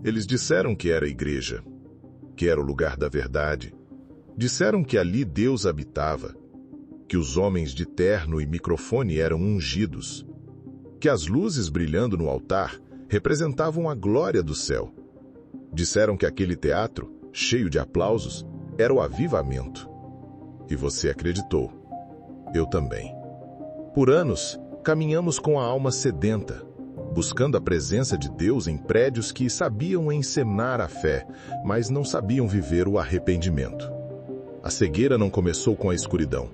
Eles disseram que era a igreja, que era o lugar da verdade. Disseram que ali Deus habitava, que os homens de terno e microfone eram ungidos, que as luzes brilhando no altar representavam a glória do céu. Disseram que aquele teatro, cheio de aplausos, era o avivamento. E você acreditou. Eu também. Por anos, caminhamos com a alma sedenta, buscando a presença de Deus em prédios que sabiam encenar a fé, mas não sabiam viver o arrependimento. A cegueira não começou com a escuridão.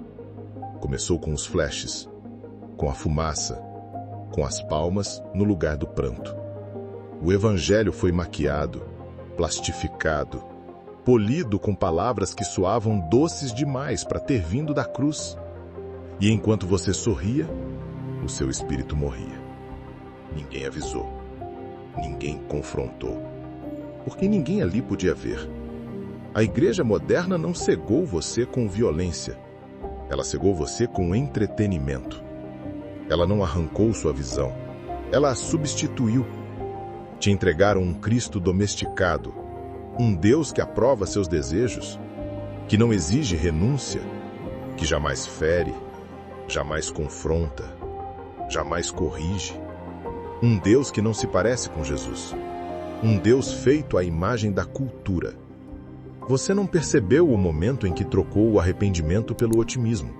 Começou com os flashes, com a fumaça, com as palmas no lugar do pranto. O evangelho foi maquiado, plastificado, polido com palavras que soavam doces demais para ter vindo da cruz. E enquanto você sorria, o seu espírito morria. Ninguém avisou. Ninguém confrontou. Porque ninguém ali podia ver. A igreja moderna não cegou você com violência. Ela cegou você com entretenimento. Ela não arrancou sua visão. Ela a substituiu. Te entregaram um Cristo domesticado, um Deus que aprova seus desejos, que não exige renúncia, que jamais fere, jamais confronta, jamais corrige. Um Deus que não se parece com Jesus. Um Deus feito à imagem da cultura. Você não percebeu o momento em que trocou o arrependimento pelo otimismo.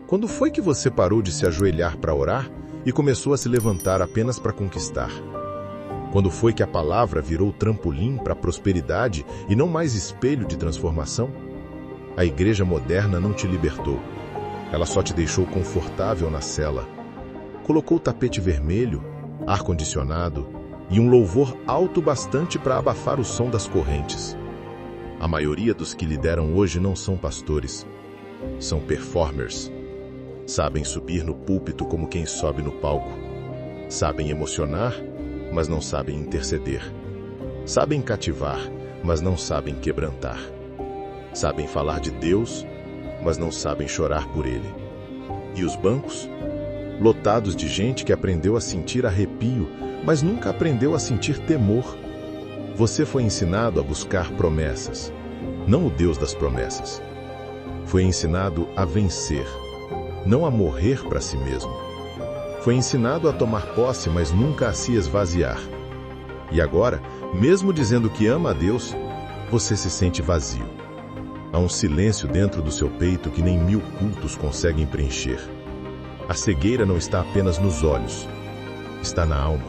Quando foi que você parou de se ajoelhar para orar e começou a se levantar apenas para conquistar? Quando foi que a palavra virou trampolim para a prosperidade e não mais espelho de transformação? A igreja moderna não te libertou. Ela só te deixou confortável na cela. Colocou tapete vermelho, ar-condicionado e um louvor alto bastante para abafar o som das correntes. A maioria dos que lideram hoje não são pastores. São performers. Sabem subir no púlpito como quem sobe no palco. Sabem emocionar, mas não sabem interceder. Sabem cativar, mas não sabem quebrantar. Sabem falar de Deus, mas não sabem chorar por Ele. E os bancos? Lotados de gente que aprendeu a sentir arrepio, mas nunca aprendeu a sentir temor. Você foi ensinado a buscar promessas, não o Deus das promessas. Foi ensinado a vencer, não a morrer para si mesmo. Foi ensinado a tomar posse, mas nunca a se esvaziar. E agora, mesmo dizendo que ama a Deus, você se sente vazio. Há um silêncio dentro do seu peito que nem 1000 cultos conseguem preencher. A cegueira não está apenas nos olhos, está na alma.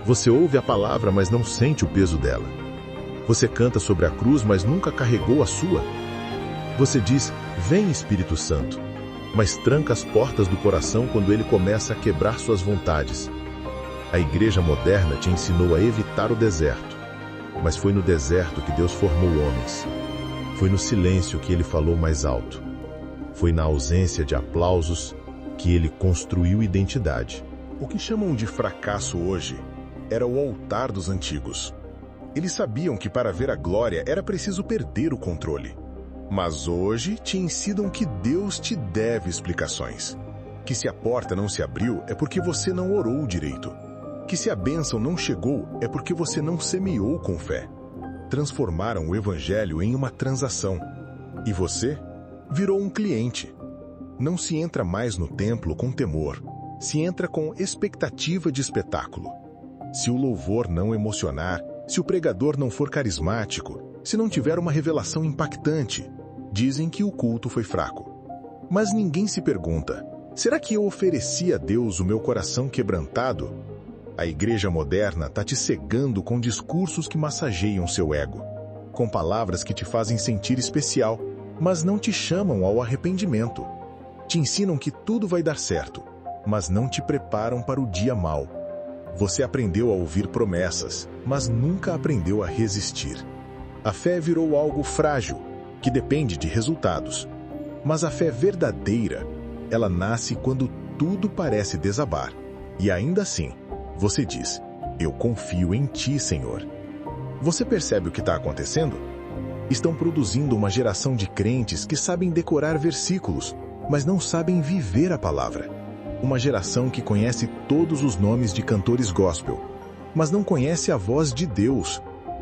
Você ouve a palavra, mas não sente o peso dela. Você canta sobre a cruz, mas nunca carregou a sua. Você diz, vem Espírito Santo, mas tranca as portas do coração quando ele começa a quebrar suas vontades. A igreja moderna te ensinou a evitar o deserto, mas foi no deserto que Deus formou homens. Foi no silêncio que ele falou mais alto. Foi na ausência de aplausos que ele construiu identidade. O que chamam de fracasso hoje era o altar dos antigos. Eles sabiam que para ver a glória era preciso perder o controle. Mas hoje te ensinam que Deus te deve explicações. Que se a porta não se abriu é porque você não orou direito. Que se a bênção não chegou é porque você não semeou com fé. Transformaram o evangelho em uma transação. E você virou um cliente. Não se entra mais no templo com temor. Se entra com expectativa de espetáculo. Se o louvor não emocionar, se o pregador não for carismático, se não tiver uma revelação impactante, dizem que o culto foi fraco. Mas ninguém se pergunta, será que eu ofereci a Deus o meu coração quebrantado? A igreja moderna está te cegando com discursos que massageiam seu ego, com palavras que te fazem sentir especial, mas não te chamam ao arrependimento. Te ensinam que tudo vai dar certo, mas não te preparam para o dia mau. Você aprendeu a ouvir promessas, mas nunca aprendeu a resistir. A fé virou algo frágil, que depende de resultados. Mas a fé verdadeira, ela nasce quando tudo parece desabar. E ainda assim, você diz, eu confio em ti, Senhor. Você percebe o que está acontecendo? Estão produzindo uma geração de crentes que sabem decorar versículos, mas não sabem viver a palavra. Uma geração que conhece todos os nomes de cantores gospel, mas não conhece a voz de Deus.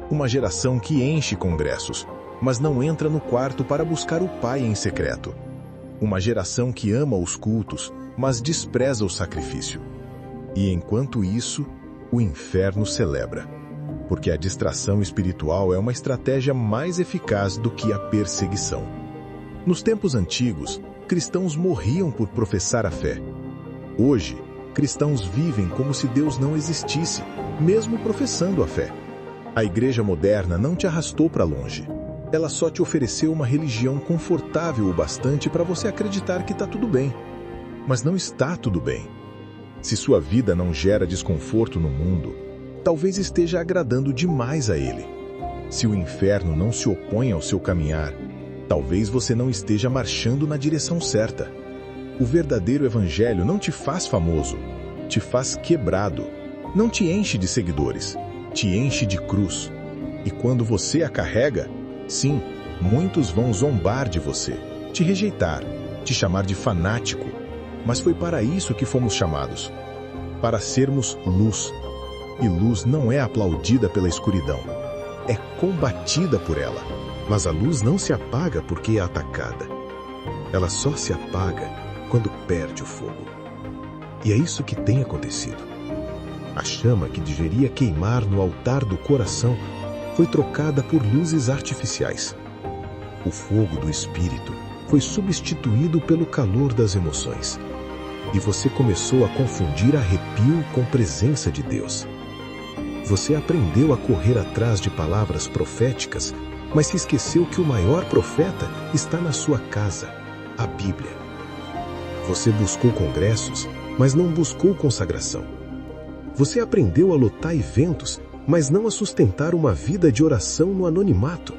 Uma geração que enche congressos, mas não entra no quarto para buscar o Pai em secreto. Uma geração que ama os cultos, mas despreza o sacrifício. E enquanto isso, o inferno celebra. Porque a distração espiritual é uma estratégia mais eficaz do que a perseguição. Nos tempos antigos, cristãos morriam por professar a fé. Hoje, cristãos vivem como se Deus não existisse, mesmo professando a fé. A igreja moderna não te arrastou para longe. Ela só te ofereceu uma religião confortável o bastante para você acreditar que está tudo bem. Mas não está tudo bem. Se sua vida não gera desconforto no mundo, talvez esteja agradando demais a ele. Se o inferno não se opõe ao seu caminhar, talvez você não esteja marchando na direção certa. O verdadeiro evangelho não te faz famoso, te faz quebrado. Não te enche de seguidores, te enche de cruz. E quando você a carrega, sim, muitos vão zombar de você, te rejeitar, te chamar de fanático. Mas foi para isso que fomos chamados, para sermos luz. E luz não é aplaudida pela escuridão, é combatida por ela. Mas a luz não se apaga porque é atacada. Ela só se apaga quando perde o fogo. E é isso que tem acontecido. A chama que deveria queimar no altar do coração foi trocada por luzes artificiais. O fogo do espírito foi substituído pelo calor das emoções. E você começou a confundir arrepio com presença de Deus. Você aprendeu a correr atrás de palavras proféticas, mas se esqueceu que o maior profeta está na sua casa, a Bíblia. Você buscou congressos, mas não buscou consagração. Você aprendeu a lotar eventos, mas não a sustentar uma vida de oração no anonimato.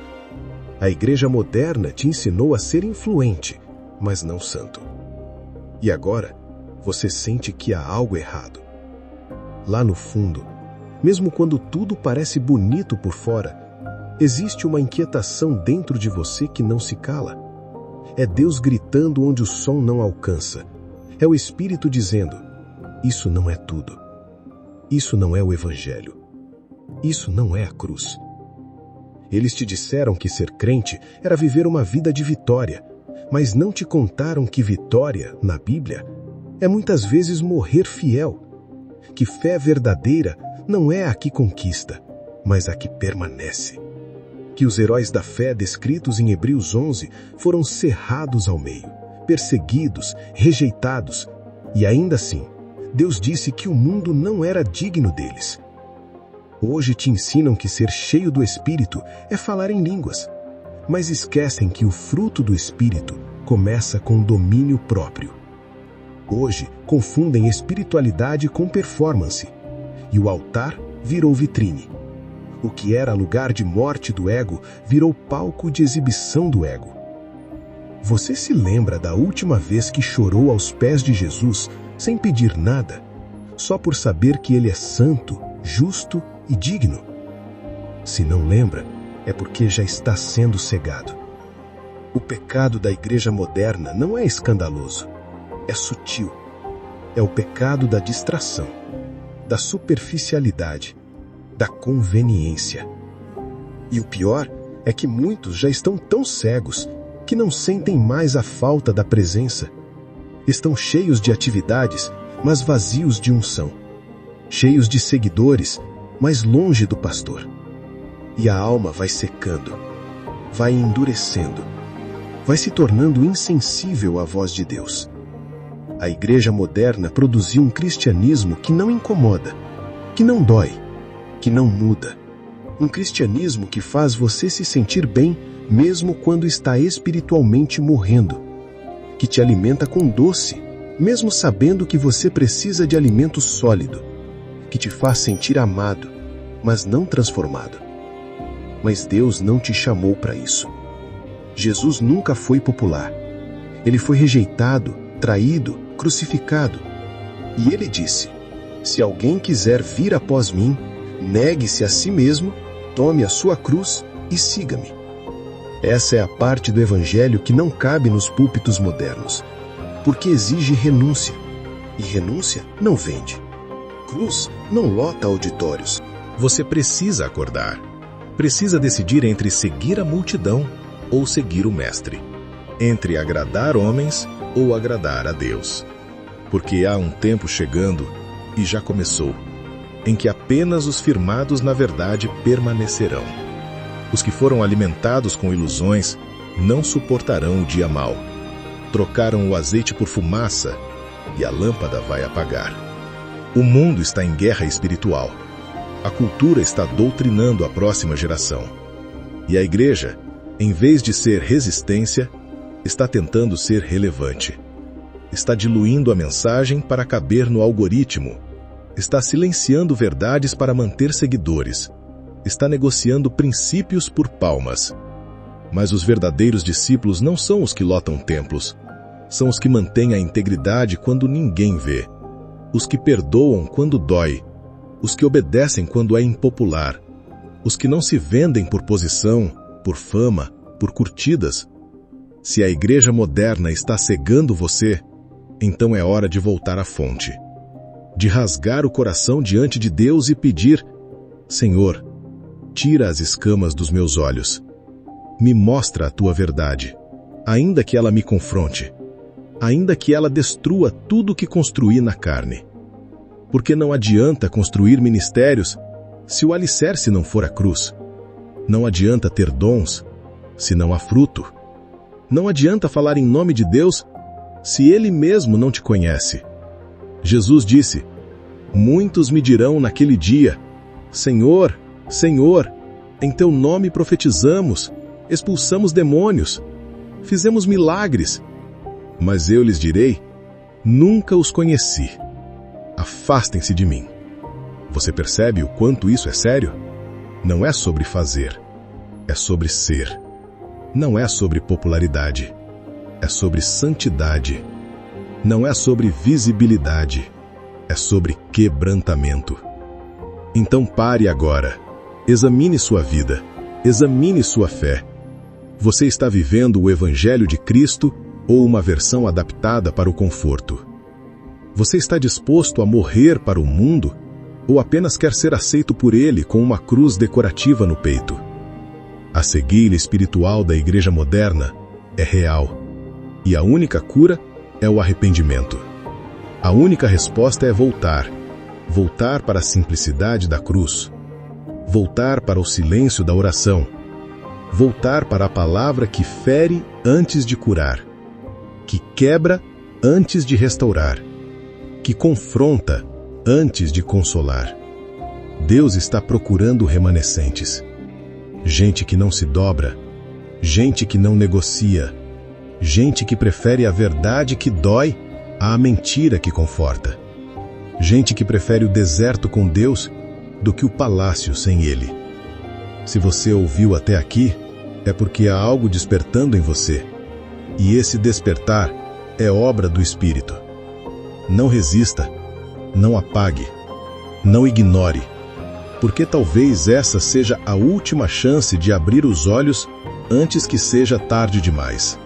A igreja moderna te ensinou a ser influente, mas não santo. E agora, você sente que há algo errado. Lá no fundo, mesmo quando tudo parece bonito por fora, existe uma inquietação dentro de você que não se cala. É Deus gritando onde o som não alcança. É o Espírito dizendo: isso não é tudo. Isso não é o Evangelho. Isso não é a cruz. Eles te disseram que ser crente era viver uma vida de vitória, mas não te contaram que vitória, na Bíblia, é muitas vezes morrer fiel. Que fé verdadeira não é a que conquista, mas a que permanece. Que os heróis da fé descritos em Hebreus 11 foram cerrados ao meio, perseguidos, rejeitados, e ainda assim, Deus disse que o mundo não era digno deles. Hoje te ensinam que ser cheio do Espírito é falar em línguas, mas esquecem que o fruto do Espírito começa com domínio próprio. Hoje confundem espiritualidade com performance, e o altar virou vitrine. O que era lugar de morte do ego virou palco de exibição do ego. Você se lembra da última vez que chorou aos pés de Jesus sem pedir nada, só por saber que Ele é santo, justo e digno? Se não lembra, é porque já está sendo cegado. O pecado da igreja moderna não é escandaloso, é sutil. É o pecado da distração, da superficialidade, da conveniência. E o pior é que muitos já estão tão cegos que não sentem mais a falta da presença. Estão cheios de atividades, mas vazios de unção. Cheios de seguidores, mas longe do pastor. E a alma vai secando, vai endurecendo, vai se tornando insensível à voz de Deus. A igreja moderna produziu um cristianismo que não incomoda, que não dói, que não muda. Um cristianismo que faz você se sentir bem mesmo quando está espiritualmente morrendo. Que te alimenta com doce, mesmo sabendo que você precisa de alimento sólido. Que te faz sentir amado, mas não transformado. Mas Deus não te chamou para isso. Jesus nunca foi popular. Ele foi rejeitado, traído, crucificado. E ele disse: se alguém quiser vir após mim, negue-se a si mesmo, tome a sua cruz e siga-me. Essa é a parte do evangelho que não cabe nos púlpitos modernos, porque exige renúncia. E renúncia não vende. Cruz não lota auditórios. Você precisa acordar. Precisa decidir entre seguir a multidão ou seguir o Mestre. Entre agradar homens ou agradar a Deus. Porque há um tempo chegando, e já começou, em que apenas os firmados na verdade permanecerão. Os que foram alimentados com ilusões não suportarão o dia mau. Trocaram o azeite por fumaça, e a lâmpada vai apagar. O mundo está em guerra espiritual. A cultura está doutrinando a próxima geração. E a igreja, em vez de ser resistência, está tentando ser relevante. Está diluindo a mensagem para caber no algoritmo. Está silenciando verdades para manter seguidores. Está negociando princípios por palmas. Mas os verdadeiros discípulos não são os que lotam templos. São os que mantêm a integridade quando ninguém vê. Os que perdoam quando dói. Os que obedecem quando é impopular. Os que não se vendem por posição, por fama, por curtidas. Se a igreja moderna está cegando você, então é hora de voltar à fonte. De rasgar o coração diante de Deus e pedir: Senhor, tira as escamas dos meus olhos. Me mostra a tua verdade, ainda que ela me confronte, ainda que ela destrua tudo que construí na carne. Porque não adianta construir ministérios se o alicerce não for a cruz. Não adianta ter dons se não há fruto. Não adianta falar em nome de Deus se Ele mesmo não te conhece. Jesus disse: muitos me dirão naquele dia: Senhor, Senhor, em teu nome profetizamos, expulsamos demônios, fizemos milagres. Mas eu lhes direi: nunca os conheci. Afastem-se de mim. Você percebe o quanto isso é sério? Não é sobre fazer, é sobre ser. Não é sobre popularidade, é sobre santidade. Não é sobre visibilidade, é sobre quebrantamento. Então pare agora, examine sua vida, examine sua fé. Você está vivendo o Evangelho de Cristo ou uma versão adaptada para o conforto? Você está disposto a morrer para o mundo ou apenas quer ser aceito por ele com uma cruz decorativa no peito? A cegueira espiritual da igreja moderna é real, e a única cura é o arrependimento. A única resposta é voltar para a simplicidade da cruz, voltar para o silêncio da oração, voltar para a palavra que fere antes de curar, que quebra antes de restaurar, que confronta antes de consolar. Deus está procurando remanescentes. Gente que não se dobra, gente que não negocia, gente que prefere a verdade que dói à mentira que conforta. Gente que prefere o deserto com Deus do que o palácio sem Ele. Se você ouviu até aqui, é porque há algo despertando em você. E esse despertar é obra do Espírito. Não resista, não apague, não ignore, porque talvez essa seja a última chance de abrir os olhos antes que seja tarde demais.